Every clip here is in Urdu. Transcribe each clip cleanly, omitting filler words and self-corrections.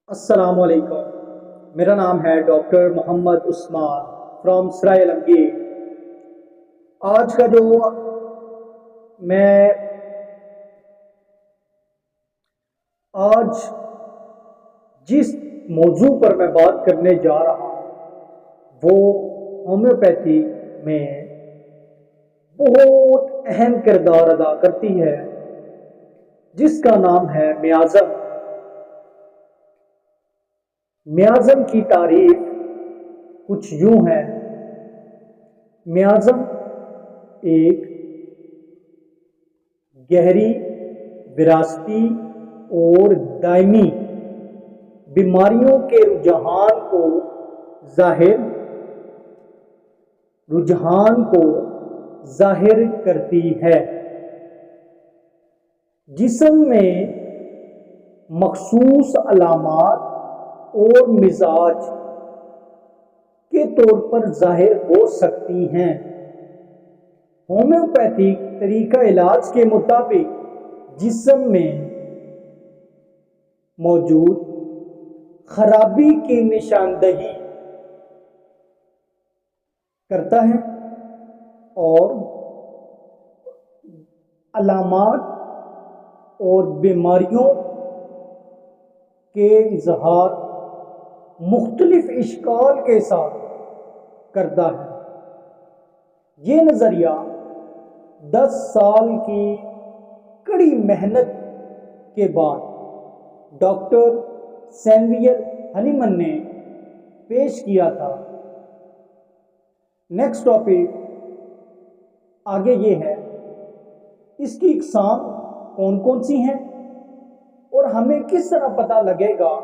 السلام علیکم، میرا نام ہے ڈاکٹر محمد عثمان فرام سرائے عالمگیر۔ آج کا جو میں آج جس موضوع پر میں بات کرنے جا رہا ہوں وہ ہومیوپیتھی میں بہت اہم کردار ادا کرتی ہے، جس کا نام ہے میازم۔ میازم کی تعریف کچھ یوں ہے: میازم ایک گہری، وراثتی اور دائمی بیماریوں کے رجحان کو ظاہر کرتی ہے۔ جسم میں مخصوص علامات اور مزاج کے طور پر ظاہر ہو سکتی ہیں۔ ہومیوپیتھک طریقہ علاج کے مطابق جسم میں موجود خرابی کی نشاندہی کرتا ہے اور علامات اور بیماریوں کے اظہار مختلف اشکال کے ساتھ کرتا ہے۔ یہ نظریہ 10 سال کی کڑی محنت کے بعد ڈاکٹر سیموئل ہنیمن نے پیش کیا تھا۔ نیکسٹ ٹاپک آگے یہ ہے: اس کی اقسام کون کون سی ہیں اور ہمیں کس طرح پتہ لگے گا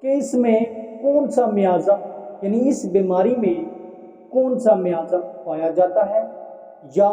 کہ اس میں کون سا میازم، یعنی اس بیماری میں کون سا میازم پایا جاتا ہے یا